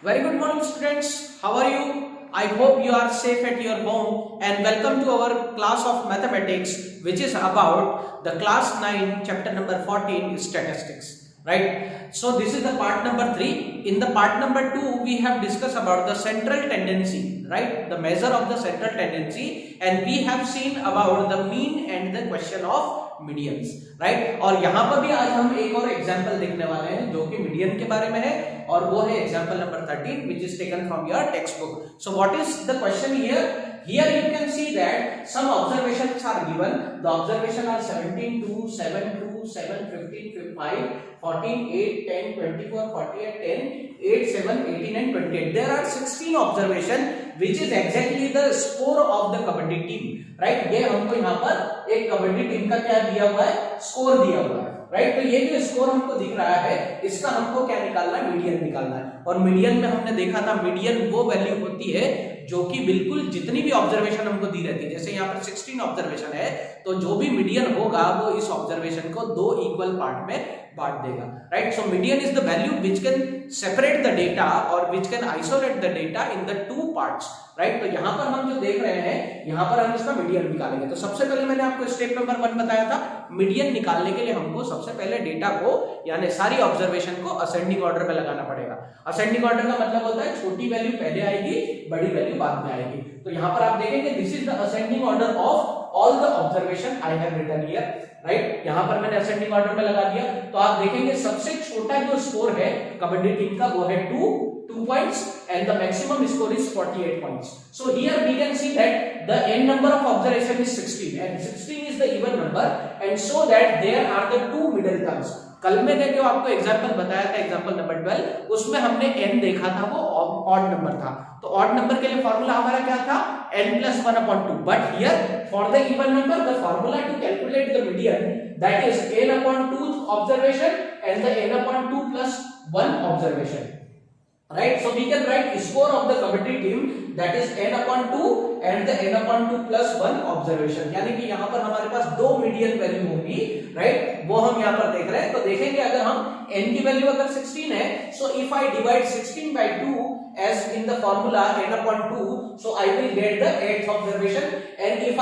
Very good morning, students. How are you? I hope you are safe at your home and welcome to our class of mathematics, which is about the class 9, chapter number 14, statistics. Right? So, this is the part number 3. In the part number 2, we have discussed about the central tendency, right? The measure of the central tendency, and we have seen about the mean and the question of medians, right. और यहाँ पर भी आज हम एक और example देखने वाले हैं जो कि मीडियन के बारे में है, और वो है example number 13 which is taken from your textbook. So what is the question here? Here you can see that some observations are given. The observation are 17, 2, 7, 2, 7, 15, 5, 14, 8, 10, 24, 48, 10, 8, 7, 18 and 28. There are 16 observation which is exactly the score of the kabaddi team, right. ये हमको यहाँ पर एक kabaddi team का क्या दिया हुआ है, स्कोर दिया हुआ है, राइट। तो ये जो स्कोर हमको दिख रहा है, इसका हमको क्या निकालना है, मीडियन निकालना है। और मीडियन में हमने देखा था मीडियन वो वैल्यू होती है जो कि बिल्कुल जितनी भी ऑब्जर्वेशन हमको दी रहती है, जैसे यहाँ पर 16 ऑब्जर्वेशन है, तो जो भी मीडियन होगा वो इस ऑब्जर्वेशन को दो इक्वल पार्ट में बांट देगा, right. So median is the value which can separate the data और which can isolate the data in the two parts, right. तो यहाँ पर हम जो देख रहे हैं, यहाँ पर हम इसका मीडियन निकालेंगे। तो सबसे पहले मैंने आपको स्टेप नंबर 1 बताया था, मीडियन निकालने के लिए हमको सबसे पहले डेटा को यानी सारी ऑब्जर्वेशन को असेंडिंग ऑर्डर में लगाना पड़ेगा। असेंडिंग ऑर्डर का मतलब होता है छोटी वैल्यू पहले आएगी, बड़ी वैल्यू बाद में आएगी। तो यहाँ पर आप देखेंगे this is the ascending order of all the observation I have written here, right. यहाँ पर मैंने असेंडिंग ऑर्डर में लगा दिया। तो आप देखेंगे सबसे छोटा जो स्कोर है कबड्डी टीम का वो है 2 points and the maximum score is 48 points. So here we can see that the n number of observation is 16 and 16 is the even number, and so that there are the two middle terms. कल मैंने जो आपको example बताया था, example number 12, उसमें हमने n देखा था वो ऑड नंबर था। तो ऑड नंबर के लिए फॉर्मूला हमारा क्या था, n plus 1/2. But here for the even number the formula to calculate the median, that is n/2 observation and the n/2 plus 1 observation, right? So we can write score of the kabaddi team that is n/2 and the n/2 plus 1 observation, यानी कि यहाँ पर हमारे पास दो median value होंगी, right. वो हम यहाँ पर देख रहे हैं। तो देखेंगे अगर हम n की वैल्यू अगर 16 है, so if I divide 16 by 2 as in the formula n/2, so I will get the 8th observation, and if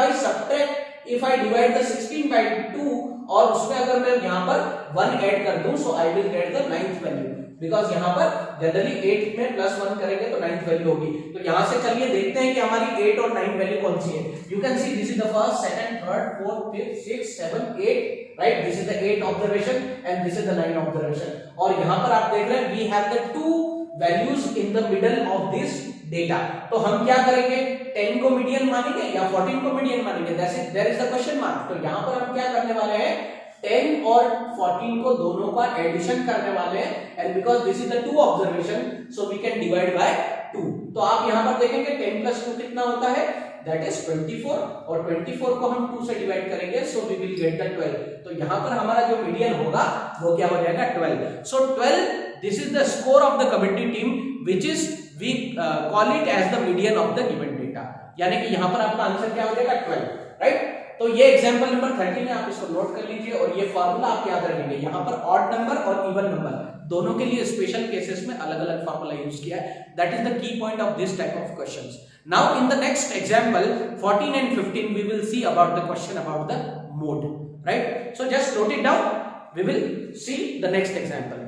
I divide the 16 by 2 और उसमें अगर मैं यहाँ पर 1 ऐड कर दूं, so I will get the 9th value, because यहाँ पर जनरली 8 में प्लस 1 करेंगे तो 9th वैल्यू होगी। तो यहाँ से चलिए देखते हैं कि हमारी 8 और 9 वैल्यू कौन सी है। You can see this is the first, second, third, fourth, fifth, six, 7, 8, right. This is the 8 observation and this is the 9 observation. और यहाँ पर आप देख रहे हैं we have the two values in the middle of this data. तो हम क्या करेंगे, 10 को मीडियन मानेंगे या 14 को मीडियन मानेंगे, there is the question mark. तो यहाँ पर हम क्या करने वाले हैं, 10 और 14 को दोनों का एडिशन करने वाले हैं, and because this is the two observation so we can divide by 2। तो आप यहां पर देखेंगे 10 plus 2 कितना होता है, दैट इज 24, और 24 को हम 2 से डिवाइड करेंगे so we will get the 12। तो यहां पर हमारा जो मीडियन होगा वो क्या हो जाएगा, 12। So 12 this is the score of the kabaddi team which is we call it as the median of the given data, यानी कि यहां पर आपका आंसर क्या हो जाएगा, 12, राइट। तो ये एग्जांपल नंबर 13 है, आप इसको नोट कर लीजिए और ये फार्मूला आप याद रखेंगे। यहाँ पर ऑड नंबर और इवन नंबर दोनों के लिए स्पेशल केसेस में अलग अलग फार्मूला यूज किया है। That is the key point of this type of questions. Now in the next example 14 and 15 we will see about the question about the mode, right? So just note it down, we will see the next example.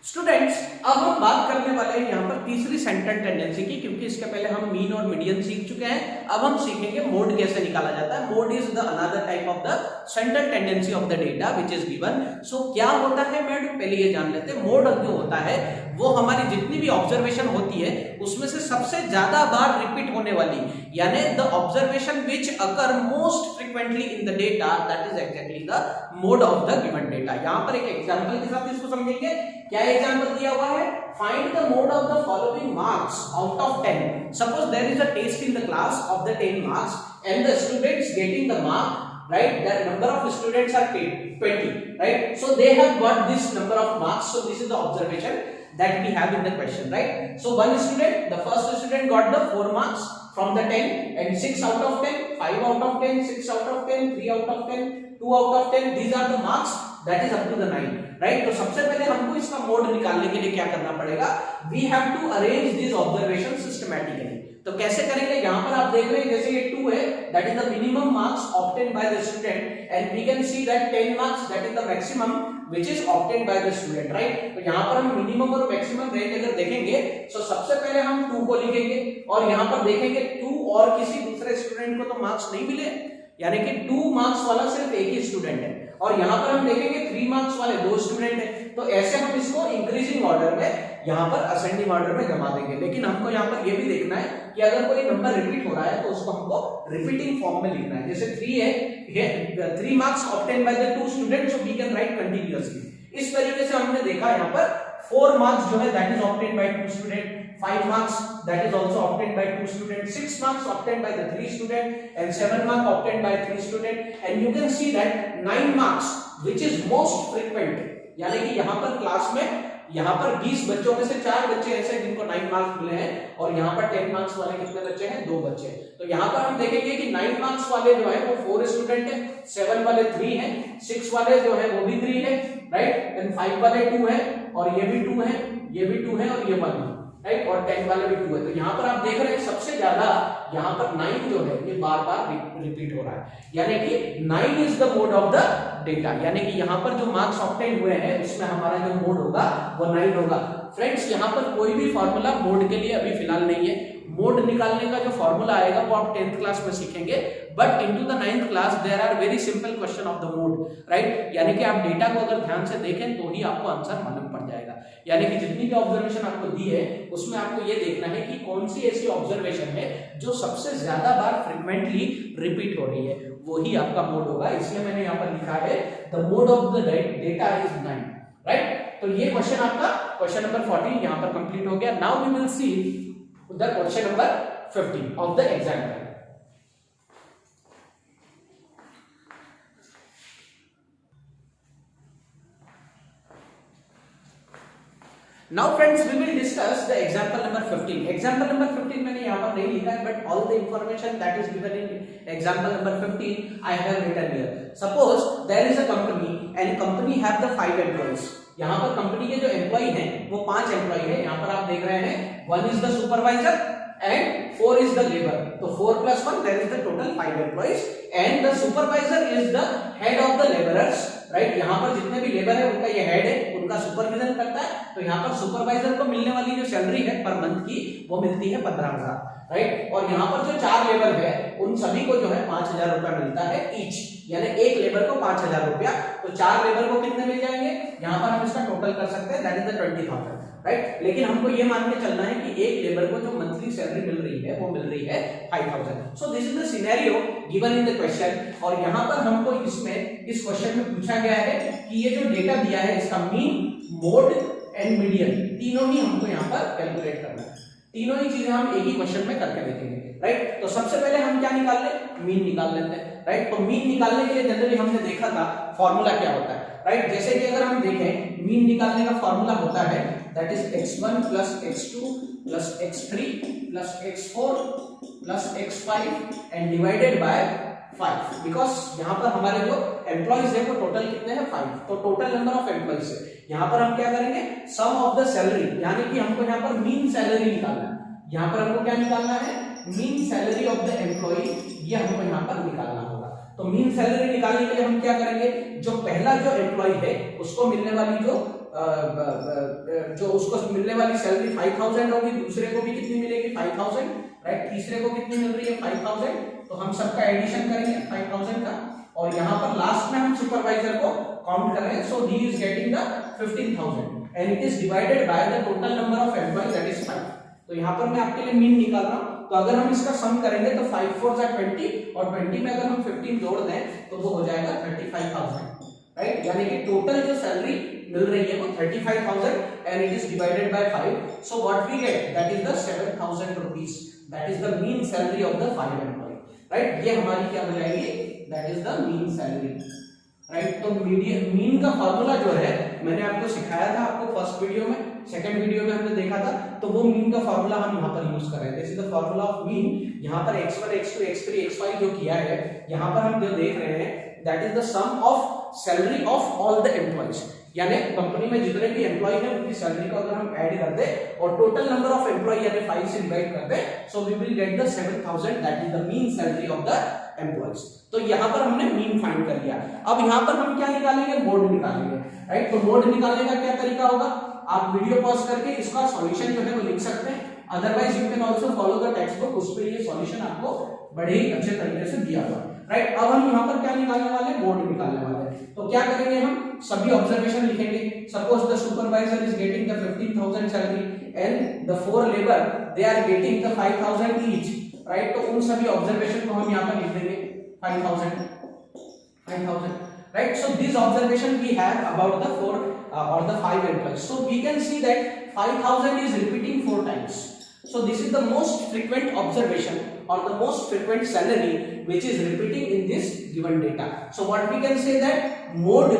Students, अब हम बात करने वाले हैं यहाँ पर तीसरी central tendency की, क्योंकि इसके पहले हम मीन और मीडियन सीख चुके हैं। अब हम सीखेंगे मोड कैसे निकाला जाता है। Mode is the another type of the central tendency of the data which is given. सो क्या होता है मैडम, पहले ये जान लेते हैं। मोड जो होता है वो हमारी जितनी भी ऑब्जर्वेशन होती है उसमें से सबसे ज्यादा बार रिपीट होने वाली, यानी the observation which occur most frequently in the data, that is exactly the mode of the given data. यहाँ पर एक एग्जांपल के साथ इसको समझेंगे। क्या एग्जांपल दिया हुआ है, find the mode of the following marks out of 10। Suppose there is a test in the class of the 10 marks and the students getting the mark, right, the number of students are 20, right, so they have got this number of marks, so this is the observation that we have in the question, right? So one student, the first student got the 4 marks from the 10 and 6 out of 10, 5 out of 10, 6 out of 10, 3 out of 10, 2 out of 10. These are the marks that is up to the 9, right? तो सबसे पहले हमको इसका mode निकालने के लिए क्या करना पड़ेगा? We have to arrange these observations systematically. तो कैसे करेंगे? यहाँ पर आप देख रहे हैं जैसे ये 2 है, that is the minimum marks obtained by the student, and we can see that 10 marks, that is the maximum which is obtained by the student, right? तो यहाँ पर हम मिनिमम और मैक्सिमम रेंज अगर देखेंगे तो सबसे पहले हम 2 को लिखेंगे और यहाँ पर देखेंगे 2 और किसी दूसरे स्टूडेंट को तो मार्क्स नहीं मिले, यानी कि 2 मार्क्स वाला सिर्फ एक ही स्टूडेंट है, और यहाँ पर हम देखेंगे 3 मार्क्स वाले 2 स्टूडेंट है। तो ऐसे हम इसको इंक्रीजिंग ऑर्डर में यहाँ पर असेंडिंग ऑर्डर में जमा देंगे। लेकिन हमको यहाँ पर ये भी देखना है कि अगर कोई नंबर रिपीट हो रहा है तो उसको हमको रिपीटिंग फॉर्म में लिखना है। जैसे 3 है, 3 marks obtain by the 2 students, so we can write continuously. इस तरीके से हमने देखा यहाँ पर 4 मार्क्स जो है that is obtain bye 2 student, 5 marks that is also obtained by 2 students, 6 marks obtained by the 3 student, and 7 marks obtained by 3 student, and you can see that 9 marks which is most frequent, यानी कि यहाँ पर class में यहाँ पर 20 बच्चों में से 4 बच्चे ऐसे जिनको 9 मार्क्स मिले हैं, और यहाँ पर 10 मार्क्स वाले कितने बच्चे हैं? 2 बच्चे। तो यहाँ पर हम देखेंगे कि 9 मार्क्स वाले जो है वो 4 स्टूडेंट है, 7 वाले 3 है, 6 वाले जो है वो भी 3 है, राइट, एंड 5 वाले 2 है, और ये भी 2 है, ये भी 2 है, और ये 1 है, राइट, और 10 वाले भी 2 है। तो यहाँ पर आप देख रहे हैं सबसे ज्यादा यहाँ पर 9 जो है ये बार बार रिपीट हो रहा है, यानी कि 9 is the mode of the data, यानी कि यहाँ पर जो मार्क्स ऑब्टेन हुए हैं उसमें हमारा जो मोड होगा वो 9 होगा। फ्रेंड्स, यहाँ पर कोई भी फॉर्मूला मोड के लिए अभी फिलहाल नहीं है। मोड निकालने का जो फॉर्मूला आएगा वो आप 10th क्लास में सीखेंगे, but into the 9th class there are very simple question of the mode, right, यानी कि आप डेटा को अगर ध्यान से देखें तो ही आपको आंसर मालूम पड़ जाएगा। यानी कि जितनी भी ऑब्जर्वेशन आपको दी है उसमें आपको ये देखना है कि कौन सी ऐसी ऑब्जर्वेशन है जो सबसे ज्यादा बार फ्रीक्वेंटली रिपीट हो रही है, वही आपका मोड होगा। इसलिए मैंने यहाँ पर लिखा है the mode of the data is 9, right. तो ये क्वेश्चन आपका क्वेश्चन नंबर 14 यहाँ पर कंप्लीट हो गया। Now we will see the question number 15 of the example. Now friends, we will discuss the example number 15. Example number 15 मैंने यहाँ पर नहीं लिखा है, but all the information that is given in example number 15 I have written here. Suppose there is a company and company have the 5 employees. यहाँ पर company के जो एम्प्लॉय हैं वो 5 एम्प्लॉय हैं। यहाँ पर आप देख रहे हैं 1 is the supervisor and 4 is the labor. तो 4 plus 1 that is the total 5 employees, and the supervisor is the head of the laborers, right. यहाँ पर जितने भी लेबर है उनका ये हेड है, उनका सुपरविजन करता है। तो यहाँ पर सुपरवाइजर को मिलने वाली जो सैलरी है पर मंथ की वो मिलती है 15,000, राइट। और यहाँ पर जो 4 लेबर है उन सभी को जो है 5,000 रुपया मिलता है ईच, यानी एक लेबर को 5,000 रुपया। तो 4 लेबर को कितने मिल जाएंगे? यहाँ पर हम इसका टोटल कर सकते हैं, दैट इज द 20,000, राइट। लेकिन हमको ये मान के चलना है कि एक लेबर को जो मंथली सैलरी मिल रही है वो मिल रही है 5,000। So this is the scenario given in the question. और यहाँ पर हमको इसमें इस क्वेश्चन में पूछा गया है कि ये जो डेटा दिया है इसका मीन, मोड एंड मीडियन तीनों ही हमको यहाँ पर कैलकुलेट करना है। तीनों ही चीजें हम एक ही क्वेश्चन में करके देखेंगे, राइट। तो सबसे पहले हम क्या निकाल लें? मीन निकाल लेते हैं, राइट। तो मीन निकालने के लिए जनरली हमने देखा था फॉर्मूला क्या होता है, राइट। जैसे कि अगर हम देखें मीन निकालने का फॉर्मूला होता है that is x1 plus x2 plus x3 plus x4 plus x5 and divided by 5, because यहाँ पर हमारे जो एम्प्लॉइज है वो टोटल कितने हैं? 5। तो टोटल नंबर ऑफ एम्प्लॉइज है। यहाँ पर हम क्या करेंगे? सम ऑफ द सैलरी, यानी कि हमको यहाँ पर मीन सैलरी निकालना है। यहाँ पर हमको क्या निकालना है? Mean salary of the employee, ये हमको यहाँ पर निकालना होगा। तो मीन सैलरी निकालने के लिए हम क्या करेंगे? जो पहला जो एम्प्लॉय है उसको मिलने वाली जो उसको मिलने वाली सैलरी 5,000 होगी, दूसरे को भी कितनी मिलेगी? 5,000, राइट। तीसरे को कितनी मिल रही है? 5,000। तो हम सबका एडिशन करेंगे 5,000 का, और यहाँ पर लास्ट में हम सुपरवाइजर को काउंट कर रहे हैं। So he is getting the 15,000 and it is divided by the total number of employ that is 5। तो यहाँ पर मैं आपके लिए मीन निकाल रहा हूँ। तो अगर हम इसका सम करेंगे तो 5 4 जा 20, और 20 में अगर हम 15 जोड़ दें तो वो हो जाएगा 35,000, राइट। यानी कि टोटल जो सैलरी मिल रही है वो 35,000 and it is divided by 5। So what we get that is the 7,000 rupees, that is the mean salary of the 5 employee, right. ये हमारी क्या हो जाएगी? That is the mean salary, right. तो मीन का फॉर्मूला जो है मैंने आपको सिखाया था आपको फर्स्ट वीडियो में, सेकंड वीडियो में हमने देखा था, तो वो मीन का फॉर्मूला हम यहाँ पर यूज कर रहे हैं। This is the formula of mean. यहाँ पर x1 x2 x3 x5 जो किया है, यहाँ पर हम जो देख रहे हैं that is the sum of salary of all the employees, यानी कंपनी में जितने भी एम्प्लॉय हैं उनकी सैलरी को अगर हम ऐड कर दे और टोटल नंबर ऑफ एम्प्लॉय यानी 5 से डिवाइड कर दे, so we will get the 7000, that is the mean salary of the employees. तो यहाँ पर हमने मीन फाइंड कर लिया। अब यहाँ पर हम क्या निकालेंगे, मोड निकालेंगे, राइट। तो मोड निकालने का क्या तरीका होगा, आप वीडियो पॉज करके इसका सॉल्यूशन जो है वो लिख सकते हैं, otherwise you can also follow the text book, उस पे ये सॉल्यूशन आपको बड़े ही अच्छे तरीके से दिया हुआ है, राइट। अब हम यहाँ पर क्या निकालने वाले हैं, मोड निकालने वाले हैं। तो क्या करेंगे, हम सभी ऑब्जर्वेशन लिखेंगे। Suppose the supervisor is getting the 15,000 salary and the 4 labour they are getting the 5,000 each, right. तो उन सभी ऑब्जर्वेशन को हम यहाँ पर लिख देंगे 5,000, right? So this observation we have about the 4 or the 5 employees. So we can see that 5,000 is repeating 4 times. So this is the most frequent observation or the most frequent salary which is repeating in this given data. So what we can say that mode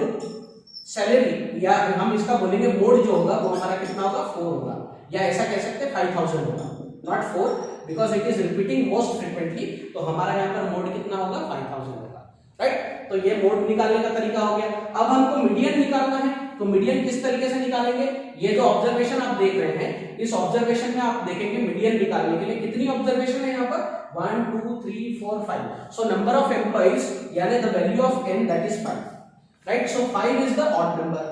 salary, या हम इसका बोलेंगे mode जो होगा वो हमारा कितना होगा, 4 होगा, या ऐसा कह सकते हैं 5,000 होगा, not 4 because it is repeating most frequently. तो हमारा यहाँ पर मोड कितना होगा, 5,000 होगा, राइट। तो ये मोड निकालने का तरीका हो गया। अब हमको मीडियन निकालना है, तो मीडियन किस तरीके से निकालेंगे, ये जो ऑब्जर्वेशन आप देख रहे हैं, इस ऑब्जर्वेशन में आप देखेंगे मीडियन निकालने के लिए कितनी ऑब्जर्वेशन है यहाँ पर, 1 2 3 4 5। सो नंबर ऑफ एम्प्लॉइज यानी the value of n that is 5, right. So 5 is the odd number,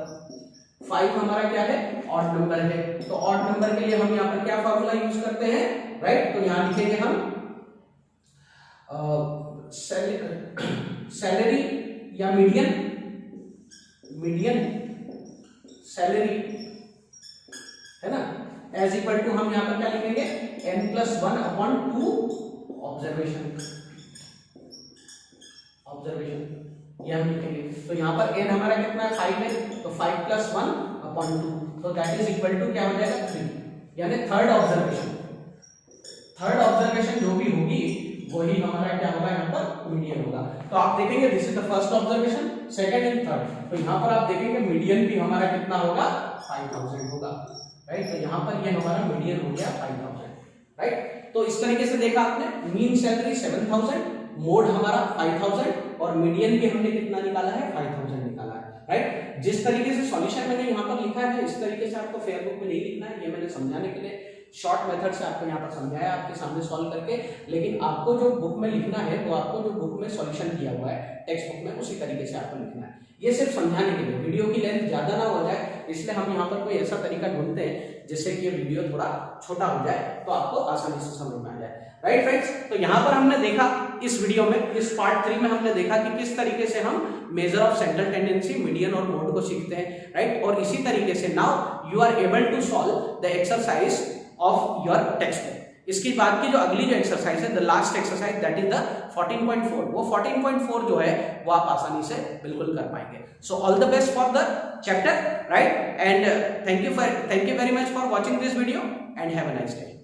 5 हमारा क्या है, ऑड नंबर है। तो ऑड नंबर के लिए हम यहाँ पर क्या फॉर्मूला यूज करते हैं, राइट। तो यहाँ लिखेंगे हम सैलरी या मीडियन सैलरी है ना, एज इक्वल टू हम यहाँ पर क्या लिखेंगे, n+1/2 ऑब्जर्वेशन ये हम लिखेंगे। तो यहाँ पर n हमारा कितना है, 5 है, तो 5+1/2, तो दैट इज इक्वल टू क्या हो जाएगा, 3, यानी थर्ड ऑब्जर्वेशन जो भी होगी वही हमारा क्या होगा, यहाँ पर मीडियन होगा। तो आप देखेंगे this is the first observation, second and third. तो यहाँ पर आप देखेंगे मीडियन भी हमारा कितना होगा, 5,000 होगा, राइट। तो यहाँ पर ये हमारा मीडियन हो गया 5,000, राइट। तो इस तरीके से देखा आपने, मीन सैलरी 7,000, मोड हमारा 5,000 और मीडियन भी हमने कितना निकाला है, 5,000 निकाला है, राइट। जिस तरीके से सॉल्यूशन मैंने यहाँ पर लिखा है इस तरीके से आपको फेयर बुक में नहीं लिखना है, ये मैंने समझाने के लिए शॉर्ट मेथड से आपको यहाँ पर समझाया आपके सामने सॉल्व करके, लेकिन आपको जो बुक में लिखना है वो आपको जो बुक में सॉल्यूशन दिया हुआ है टेक्स्ट बुक में उसी तरीके से आपको लिखना है। ये सिर्फ समझाने के लिए, वीडियो की लेंथ ज्यादा ना हो जाए इसलिए हम यहाँ पर कोई ऐसा तरीका ढूंढते हैं जिससे कि ये वीडियो थोड़ा छोटा हो जाए तो आपको आसानी से समझ में आ जाए, राइट फ्रेंड्स। तो यहाँ पर हमने देखा इस वीडियो में, इस पार्ट 3 में हमने देखा कि किस तरीके से हम measure of central tendency, median और मोड को सीखते हैं, राइट। और इसी तरीके से now you are able to solve the exercise of your text book. इसके बाद की जो अगली जो एक्सरसाइज है, the last exercise that is the 14.4, वो 14.4 जो है वो आप आसानी से बिल्कुल कर पाएंगे। So all the best for the chapter, right, and thank you very much for watching this video and have a nice day.